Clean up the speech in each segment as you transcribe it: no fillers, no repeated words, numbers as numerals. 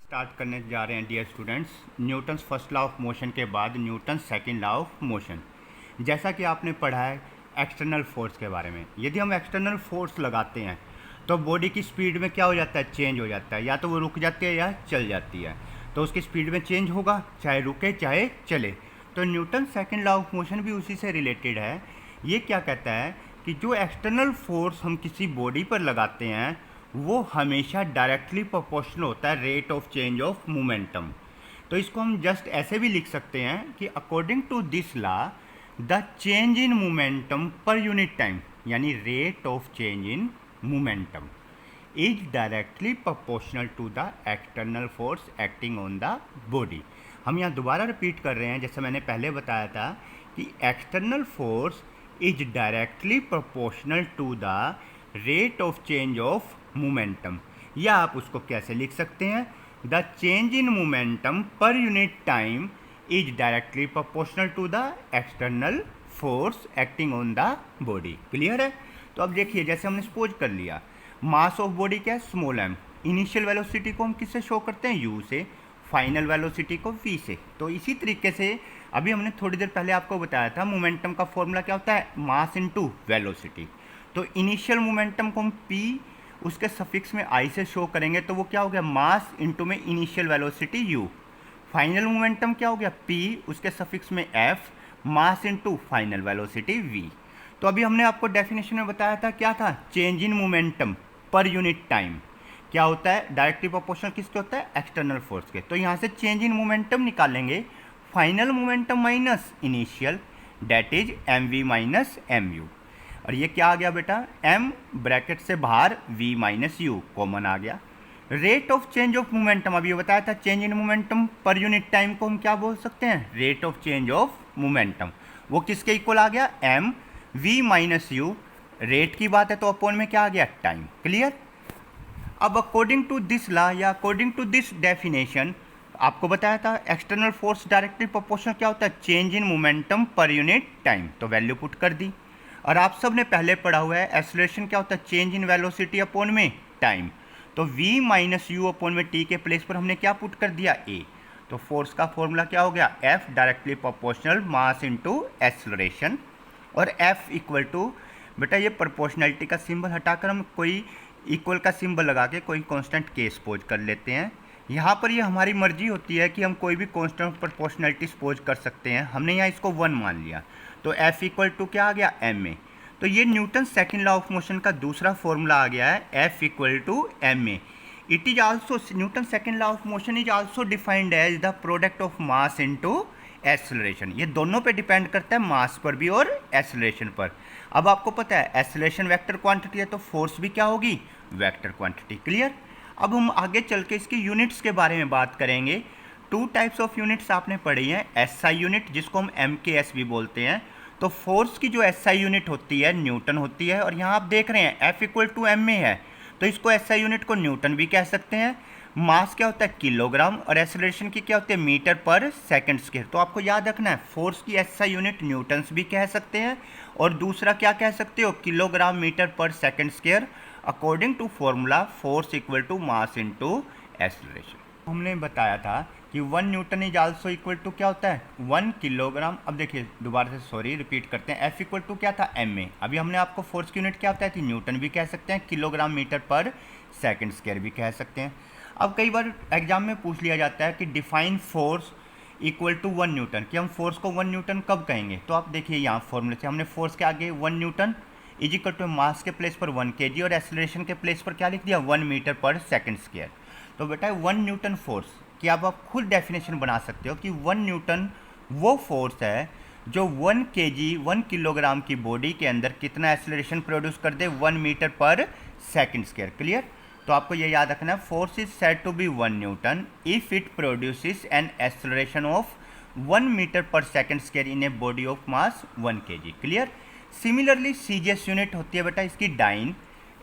Start करने जा रहे हैं dear students, Newton's first law of motion के बाद Newton second law of motion. जैसा कि आपने पढ़ा है एक्सटर्नल फोर्स के बारे में, यदि हम एक्सटर्नल फोर्स लगाते हैं तो बॉडी की स्पीड में क्या हो जाता है, चेंज हो जाता है। या तो वो रुक जाती है या चल जाती है, तो उसकी स्पीड में चेंज होगा, चाहे रुके चाहे चले। तो Newton second law of motion भी उसी से रिलेटेड है। ये क्या कहता है कि जो एक्सटर्नल फोर्स हम किसी बॉडी पर लगाते हैं वो हमेशा डायरेक्टली प्रोपोर्शनल होता है rate of change of momentum. तो इसको हम जस्ट ऐसे भी लिख सकते हैं कि according to this law the change in momentum per unit time, यानी rate of change in momentum is directly proportional to the external force acting on the body. हम यहाँ दोबारा रिपीट कर रहे हैं, जैसे मैंने पहले बताया था कि external force is directly proportional to the rate of change of momentum. या आप उसको कैसे लिख सकते हैं, the change in momentum per unit time is directly proportional to the external force acting on the body. Clear है? तो अब देखिए, जैसे हमने सपोज कर लिया मास ऑफ बॉडी क्या है, स्मॉल एम। इनिशियल वेलोसिटी को हम किससे शो करते हैं, यू से, फाइनल वेलोसिटी को वी से। तो इसी तरीके से अभी हमने थोड़ी देर पहले आपको बताया था मोमेंटम का फॉर्मूला क्या होता है, मास इनटू वेलोसिटी। तो इनिशियल मोमेंटम को हम पी उसके सफिक्स में आई से शो करेंगे, तो वो क्या हो गया, मास इनटू में initial velocity u. Final momentum क्या हो गया, पी उसके सफिक्स में F, mass into final velocity v. तो अभी हमने आपको डेफिनेशन में बताया था क्या था, change in momentum per unit time क्या होता है, डायरेक्टली प्रोपोर्शनल किसके होता है, एक्सटर्नल फोर्स के। तो यहाँ से चेंज इन मोमेंटम निकालेंगे, final momentum minus initial, that is m v minus m u. और ये क्या आ गया बेटा, m ब्रैकेट से बाहर v माइनस यू कॉमन आ गया। Rate of change of momentum, अभी ये बताया था change in momentum per unit time को हम क्या बोल सकते हैं, rate of change of momentum. वो किसके इक्वल आ गया, m v minus you. Rate की बात है तो अपॉन में क्या आ गया, टाइम। क्लियर? अब अकॉर्डिंग टू दिस लॉ या अकॉर्डिंग टू दिस डेफिनेशन आपको बताया था एक्सटर्नल फोर्स डायरेक्टली प्रोपोर्शनल क्या होता है, change in momentum per unit time. तो वैल्यू पुट कर दी। और आप सब ने पहले पढ़ा हुआ है एक्सेलरेशन क्या होता है, चेंज इन वेलोसिटी अपॉन में टाइम। तो v माइनस यू अपॉन में t के प्लेस पर हमने क्या पुट कर दिया, a। तो फोर्स का फॉर्मूला क्या हो गया, f डायरेक्टली प्रोपोर्शनल मास इनटू एक्सेलरेशन। और f इक्वल टू, बेटा ये प्रोपोर्शनलिटी का सिंबल हटाकर हम कोई इक्वल का सिंबल लगा के कोई कांस्टेंट k सपोज कर लेते हैं। यहाँ पर ये हमारी मर्जी होती है कि हम कोई भी कांस्टेंट प्रोपोर्शनलिटी सपोज कर सकते हैं। हमने यहाँ इसको 1 मान लिया, तो F इक्वल टू क्या आ गया, एम ए। तो ये Newton second law of motion का दूसरा फॉर्मूला आ गया है, F equal to m a. It is also, Newton second law of motion is also defined as the product of mass into acceleration. ये दोनों पे डिपेंड करता है, मास पर भी और एक्सेलरेशन पर। अब आपको पता है एक्सेलरेशन वेक्टर क्वांटिटी है, तो फोर्स भी क्या होगी, वेक्टर क्वांटिटी। क्लियर? अब हम आगे चल के इसकी यूनिट्स के बारे में बात करेंगे। 2 टाइप्स ऑफ यूनिट्स आपने पढ़ी हैं, एसआई यूनिट जिसको हम MKS भी बोलते हैं। तो फोर्स की जो एसआई यूनिट होती है न्यूटन होती है, और यहाँ आप देख रहे हैं F equal to m a है, तो इसको एसआई यूनिट को न्यूटन भी कह सकते हैं। मास क्या होता है, किलोग्राम, और एक्सेलरेशन की क्या होती है, मीटर पर सेकंड स्क्वायर। तो आपको याद रखना है फोर्स की एसआई यूनिट न्यूटन्स भी कह सकते हैं, और दूसरा क्या कह सकते हो, kilogram metre per second square. According to formula force equal to mass into acceleration. हमने बताया था कि 1 Newton is also equal to क्या होता है, 1 किलोग्राम। अब देखिए दोबारा से, सॉरी रिपीट करते हैं, F इक्वल टू क्या था, एम ए। अभी हमने आपको फोर्स की यूनिट क्या होता है, न्यूटन भी कह सकते हैं, kilogram metre per second square भी कह सकते हैं। अब कई बार एग्जाम में पूछ लिया जाता है कि define force equal to 1 Newton, कि हम फोर्स को 1 न्यूटन कब कहेंगे। तो आप देखिए यहाँ फॉर्मूले से हमने फोर्स के आगे 1 Newton is equal to mass के प्लेस पर 1 kg, और एक्सेलरेशन के प्लेस पर क्या लिख दिया, 1 मीटर पर सेकंड स्क्वायर। तो बेटा 1 न्यूटन फोर्स कि अब आप खुद डेफिनेशन बना सकते हो कि 1 न्यूटन वो फोर्स है जो 1 kg 1 किलोग्राम की बॉडी के अंदर कितना एक्सेलरेशन प्रोड्यूस कर दे, 1 metre per second square. Clear? तो आपको ये याद रखना है, force is said to be 1 newton if it produces an acceleration of 1 metre per second square in a body of mass 1 kg। Clear? Similarly CGS unit होती है बेटा इसकी डाइन।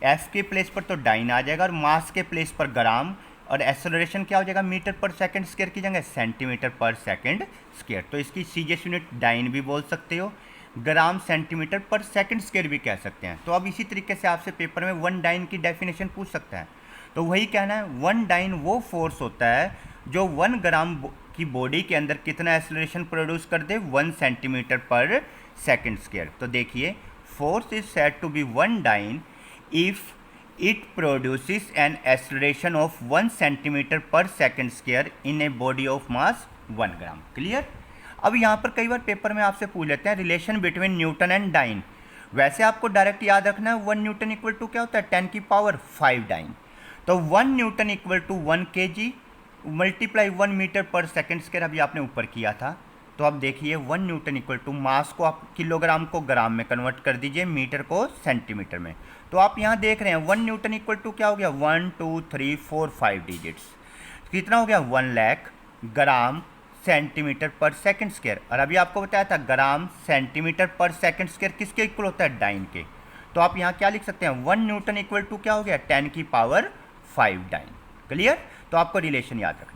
एफ के प्लेस पर तो डाइन आ जाएगा, और मास के प्लेस पर ग्राम, और एक्सेलरेशन क्या हो जाएगा, मीटर पर सेकंड स्क्वायर की जगह सेंटीमीटर पर सेकंड स्क्वायर। तो इसकी सीजीएस यूनिट डाइन भी बोल सकते हो, ग्राम सेंटीमीटर पर सेकंड स्क्वायर भी कह सकते हैं। तो अब इसी तरीके से आपसे पेपर में 1 डाइन की डेफिनेशन पूछ सकता है। तो वही कहना है, 1 डाइन वो फोर्स होता है जो 1 ग्राम की बॉडी के अंदर कितना एक्सेलरेशन प्रोड्यूस कर दे, 1 सेंटीमीटर पर सेकेंड स्क्वायर। तो देखिए, force is said to be 1 dyne if it produces an acceleration of 1 centimeter per second square in a body of mass 1 gram. Clear. अब यहाँ पर कई बार पेपर में आपसे पूछ लेते हैं relation between Newton and dyne. वैसे आपको डायरेक्ट याद रखना है 1 न्यूटन इक्वल टू क्या होता है, 10 की पावर 5 डाइन। तो 1 Newton equal to 1 kg multiply 1 metre per second square अभी आपने ऊपर किया था। तो अब देखिए 1 न्यूटन इक्वल टू मास को आप किलोग्राम को ग्राम में कन्वर्ट कर दीजिए, मीटर को सेंटीमीटर में। तो आप यहाँ देख रहे हैं 1 न्यूटन इक्वल टू क्या हो गया, 1 2 3 4 5 डिजिट्स, कितना हो गया 1 लाख ग्राम सेंटीमीटर पर सेकंड स्क्वायर। और अभी आपको बताया था ग्राम सेंटीमीटर पर सेकंड स्क्वायर किसके इक्वल होता है, डाइन के। तो आप यहाँ क्या लिख सकते हैं, 1 न्यूटन इक्वल टू क्या हो गया, 10 की पावर 5 डाइन। क्लियर। तो आपको रिलेशन याद रखना।